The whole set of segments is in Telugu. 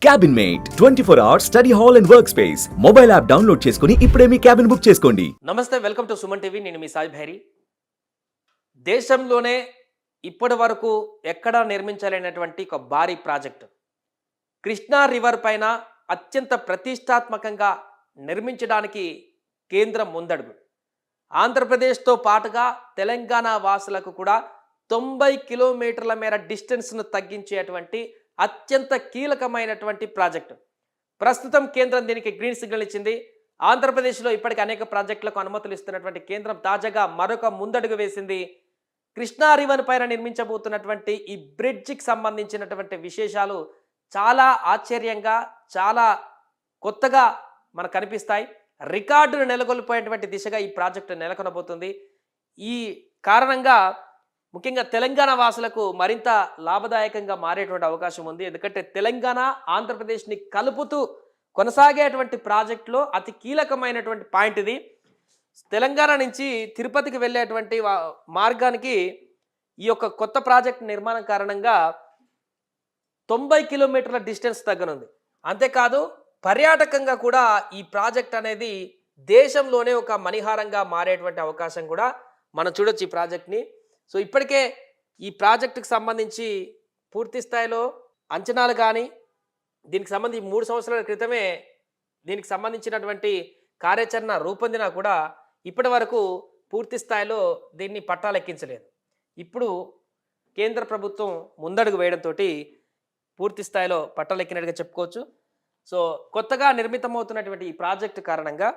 Cabin mate 24 hours study hall and work space mobile app download చేసుకుని ఇప్పుడే మీ క్యాబిన్ బుక్ చేసుకోండి. నమస్తే, వెల్కమ్ టు సుమన్ టీవీ. నేను మీ సాయి భైరి. దేశంలోనే ఇప్పటి వరకు ఎక్కడా నిర్మించలేనటువంటి ఒక భారీ ప్రాజెక్టు కృష్ణా రివర్ పైన అత్యంత ప్రతిష్టాత్మకంగా నిర్మించడానికి కేంద్రం ముందడుగు. ఆంధ్రప్రదేశ్తో పాటుగా తెలంగాణ వాసులకు కూడా 90 కిలోమీటర్ల మేర డిస్టెన్స్ను తగ్గించేటువంటి అత్యంత కీలకమైనటువంటి ప్రాజెక్టు. ప్రస్తుతం కేంద్రం దీనికి గ్రీన్ సిగ్నల్ ఇచ్చింది. ఆంధ్రప్రదేశ్లో ఇప్పటికి అనేక ప్రాజెక్టులకు అనుమతులు ఇస్తున్నటువంటి కేంద్రం తాజాగా మరొక ముందడుగు వేసింది. కృష్ణా రివర్ పైన నిర్మించబోతున్నటువంటి ఈ బ్రిడ్జికి సంబంధించినటువంటి విశేషాలు చాలా ఆశ్చర్యంగా, చాలా కొత్తగా మనకు కనిపిస్తాయి. రికార్డును నెలకొల్పోయేటువంటి దిశగా ఈ ప్రాజెక్టు నెలకొనబోతుంది. ఈ కారణంగా ముఖ్యంగా తెలంగాణ వాసులకు మరింత లాభదాయకంగా మారేటువంటి అవకాశం ఉంది. ఎందుకంటే తెలంగాణ ఆంధ్రప్రదేశ్ని కలుపుతూ కొనసాగేటువంటి ప్రాజెక్టులో అతి కీలకమైనటువంటి పాయింట్ ఇది. తెలంగాణ నుంచి తిరుపతికి వెళ్ళేటువంటి మార్గానికి ఈ యొక్క కొత్త ప్రాజెక్ట్ నిర్మాణం కారణంగా 90 కిలోమీటర్ల డిస్టెన్స్ తగ్గనుంది. అంతేకాదు పర్యాటకంగా కూడా ఈ ప్రాజెక్ట్ అనేది దేశంలోనే ఒక మణిహారంగా మారేటువంటి అవకాశం కూడా మనం చూడొచ్చు ఈ ప్రాజెక్ట్ని. సో ఇప్పటికే ఈ ప్రాజెక్టుకు సంబంధించి పూర్తి స్థాయిలో అంచనాలు కానీ, దీనికి సంబంధించి 3 సంవత్సరాల క్రితమే దీనికి సంబంధించినటువంటి కార్యాచరణ రూపొందినా కూడా ఇప్పటి వరకు పూర్తి స్థాయిలో దీన్ని పట్టాలెక్కించలేదు. ఇప్పుడు కేంద్ర ప్రభుత్వం ముందడుగు వేయడంతో పూర్తి స్థాయిలో పట్టాలెక్కినట్టుగా చెప్పుకోవచ్చు. సో కొత్తగా నిర్మితమవుతున్నటువంటి ఈ ప్రాజెక్టు కారణంగా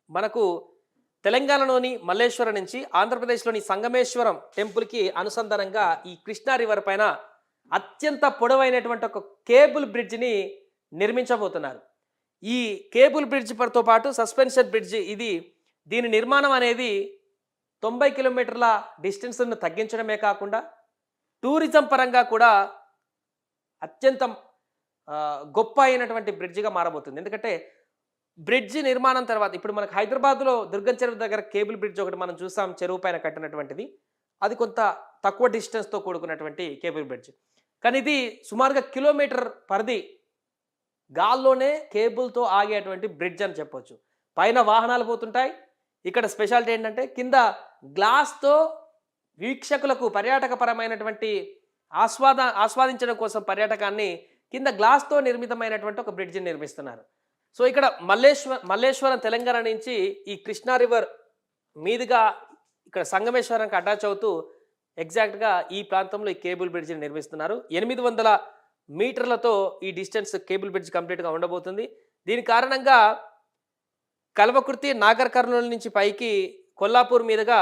మనకు తెలంగాణలోని మల్లేశ్వరం నుంచి ఆంధ్రప్రదేశ్లోని సంగమేశ్వరం టెంపుల్కి అనుసంధానంగా ఈ కృష్ణా రివర్ పైన అత్యంత పొడవైనటువంటి ఒక కేబుల్ బ్రిడ్జిని నిర్మించబోతున్నారు. ఈ కేబుల్ బ్రిడ్జితో పాటు సస్పెన్షన్ బ్రిడ్జి దీని నిర్మాణం అనేది 90 కిలోమీటర్ల డిస్టెన్స్ను తగ్గించడమే కాకుండా టూరిజం పరంగా కూడా అత్యంత గొప్ప అయినటువంటి బ్రిడ్జిగా మారబోతుంది. ఎందుకంటే బ్రిడ్జి నిర్మాణం తర్వాత ఇప్పుడు మనకు హైదరాబాద్లో దుర్గం చెరువు దగ్గర కేబుల్ బ్రిడ్జ్ ఒకటి మనం చూసాం, చెరువు పైన కట్టినటువంటిది. అది కొంత తక్కువ డిస్టెన్స్తో కూడుకున్నటువంటి కేబుల్ బ్రిడ్జ్. కానీ ఇది సుమారుగా కిలోమీటర్ పరిధి గాల్లోనే కేబుల్తో ఆగేటువంటి బ్రిడ్జ్ అని చెప్పొచ్చు. పైన వాహనాలు పోతుంటాయి. ఇక్కడ స్పెషాలిటీ ఏంటంటే కింద గ్లాస్తో వీక్షకులకు పర్యాటకపరమైనటువంటి ఆస్వాదించడం కోసం పర్యాటకాన్ని కింద గ్లాస్తో నిర్మితమైనటువంటి ఒక బ్రిడ్జిని నిర్మిస్తున్నారు. సో ఇక్కడ మల్లేశ్వరం తెలంగాణ నుంచి ఈ కృష్ణా రివర్ మీదుగా ఇక్కడ సంగమేశ్వరానికి అటాచ్ అవుతూ ఎగ్జాక్ట్గా ఈ ప్రాంతంలో ఈ కేబుల్ బ్రిడ్జిని నిర్మిస్తున్నారు. 800 మీటర్లతో ఈ డిస్టెన్స్ కేబుల్ బ్రిడ్జ్ కంప్లీట్గా ఉండబోతుంది. దీని కారణంగా కల్వకుర్తి, నాగర్ కర్నూలు నుంచి పైకి కొల్లాపూర్ మీదుగా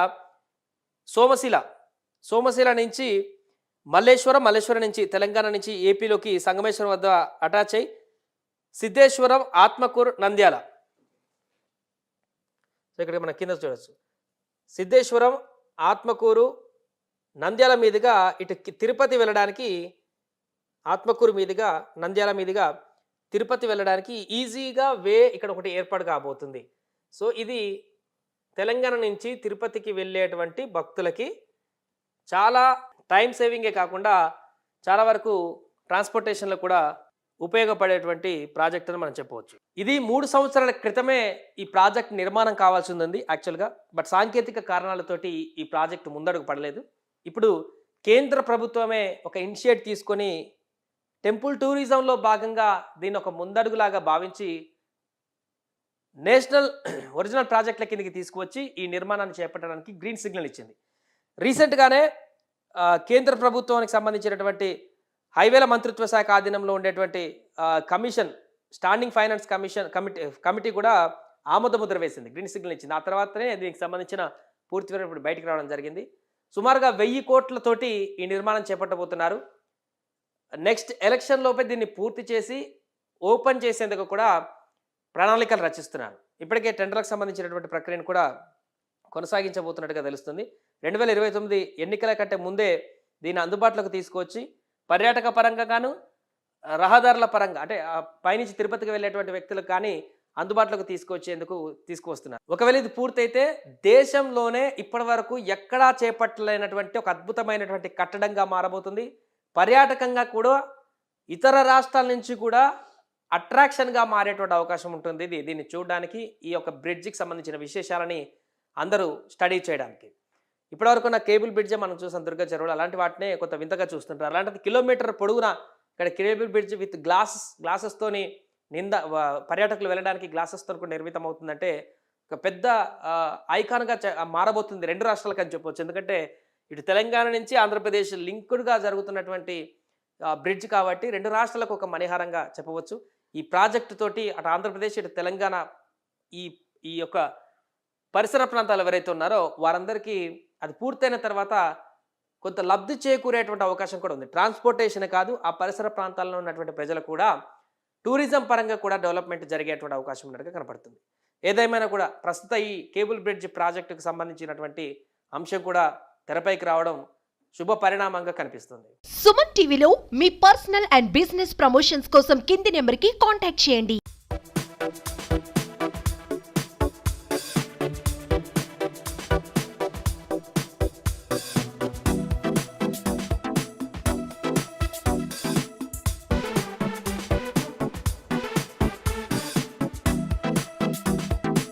సోమశిల నుంచి మల్లేశ్వరం నుంచి తెలంగాణ నుంచి ఏపీలోకి సంగమేశ్వరం వద్ద అటాచ్ అయ్యి సిద్ధేశ్వరం, ఆత్మకూరు, నంద్యాల. సో ఇక్కడ మన కింద చూడవచ్చు సిద్ధేశ్వరం, ఆత్మకూరు, నంద్యాల మీదుగా ఇటు తిరుపతి వెళ్ళడానికి, ఆత్మకూరు మీదుగా నంద్యాల మీదుగా తిరుపతి వెళ్ళడానికి ఈజీగా ఇక్కడ ఒకటి ఏర్పాటు కాబోతుంది. సో ఇది తెలంగాణ నుంచి తిరుపతికి వెళ్ళేటువంటి భక్తులకి చాలా టైం సేవింగే కాకుండా చాలా వరకు ట్రాన్స్పోర్టేషన్లో కూడా ఉపయోగపడేటువంటి ప్రాజెక్ట్ అని మనం చెప్పవచ్చు. ఇది 3 సంవత్సరాల క్రితమే ఈ ప్రాజెక్ట్ నిర్మాణం కావాల్సి ఉంది యాక్చువల్గా. బట్ సాంకేతిక కారణాలతోటి ఈ ప్రాజెక్ట్ ముందడుగు పడలేదు. ఇప్పుడు కేంద్ర ప్రభుత్వమే ఒక ఇనిషియేట్ తీసుకొని టెంపుల్ టూరిజంలో భాగంగా దీన్ని ఒక ముందడుగులాగా భావించి నేషనల్ ఒరిజినల్ ప్రాజెక్టుల కిందకి తీసుకువచ్చి ఈ నిర్మాణాన్ని చేపట్టడానికి గ్రీన్ సిగ్నల్ ఇచ్చింది. రీసెంట్గానే కేంద్ర ప్రభుత్వానికి సంబంధించినటువంటి హైవేల మంత్రిత్వ శాఖ ఆధీనంలో ఉండేటువంటి కమిషన్, స్టాండింగ్ ఫైనాన్స్ కమిటీ కూడా ఆమోద ముద్ర వేసింది, గ్రీన్ సిగ్నల్ ఇచ్చింది. ఆ తర్వాతనే దీనికి సంబంధించిన పూర్తి వివరణ ఇప్పుడు బయటికి రావడం జరిగింది. సుమారుగా 1000 కోట్లతోటి ఈ నిర్మాణం చేపట్టబోతున్నారు. నెక్స్ట్ ఎలక్షన్ లోపే దీన్ని పూర్తి చేసి ఓపెన్ చేసేందుకు కూడా ప్రణాళికలు రచిస్తున్నారు. ఇప్పటికే టెండర్లకు సంబంధించినటువంటి ప్రక్రియను కూడా కొనసాగించబోతున్నట్టుగా తెలుస్తుంది. 2029 ఎన్నికల కంటే ముందే దీన్ని అందుబాటులోకి తీసుకొచ్చి పర్యాటక పరంగా గాను, రహదారుల పరంగా అంటే పైనుంచి తిరుపతికి వెళ్ళేటువంటి వ్యక్తులకు కానీ అందుబాటులోకి తీసుకువస్తున్నారు. ఒకవేళ ఇది పూర్తయితే దేశంలోనే ఇప్పటి వరకు ఎక్కడా చేపట్టలేనటువంటి ఒక అద్భుతమైనటువంటి కట్టడంగా మారబోతుంది. పర్యాటకంగా కూడా ఇతర రాష్ట్రాల నుంచి కూడా అట్రాక్షన్గా మారేటువంటి అవకాశం ఉంటుంది. దీన్ని చూడడానికి ఈ యొక్క బ్రిడ్జికి సంబంధించిన విశేషాలని అందరూ స్టడీ చేయడానికి. ఇప్పటివరకు ఉన్న కేబుల్ బ్రిడ్జే మనం చూసాం దుర్గ చెరువులు, అలాంటి వాటినే కొంత వింతగా చూస్తుంటారు. అలాంటిది కిలోమీటర్ పొడవునా ఇక్కడ కేబుల్ బ్రిడ్జ్ విత్ గ్లాసెస్తోని పర్యాటకులు వెళ్ళడానికి గ్లాసెస్తో కూడా నిర్మితం అవుతుందంటే ఒక పెద్ద ఐకాన్గా మారబోతుంది 2 రాష్ట్రాలకు అని చెప్పవచ్చు. ఎందుకంటే ఇటు తెలంగాణ నుంచి ఆంధ్రప్రదేశ్ లింక్డ్గా జరుగుతున్నటువంటి బ్రిడ్జ్ కాబట్టి 2 రాష్ట్రాలకు ఒక మణిహారంగా చెప్పవచ్చు. ఈ ప్రాజెక్టు తోటి అటు ఆంధ్రప్రదేశ్ ఇటు తెలంగాణ ఈ ఈ యొక్క పరిసర ప్రాంతాలు ఎవరైతే ఉన్నారో వారందరికీ అది పూర్తయిన తర్వాత కొంత లబ్ధి చేకూరేటువంటి అవకాశం కూడా ఉంది. ట్రాన్స్పోర్టేషన్ కాదు, ఆ పరిసర ప్రాంతాల్లో ఉన్నటువంటి ప్రజలు కూడా టూరిజం పరంగా కూడా డెవలప్మెంట్ జరిగేటువంటి అవకాశం ఉన్నట్టుగా కనపడుతుంది. ఏదేమైనా కూడా ప్రస్తుత ఈ కేబుల్ బ్రిడ్జ్ ప్రాజెక్టుకు సంబంధించినటువంటి అంశం కూడా తెరపైకి రావడం శుభ పరిణామంగా కనిపిస్తుంది. సుమన్ టీవీలో మీ పర్సనల్ అండ్ బిజినెస్ ప్రమోషన్స్ కోసం కింది నెంబర్కి కాంటాక్ట్ చేయండి.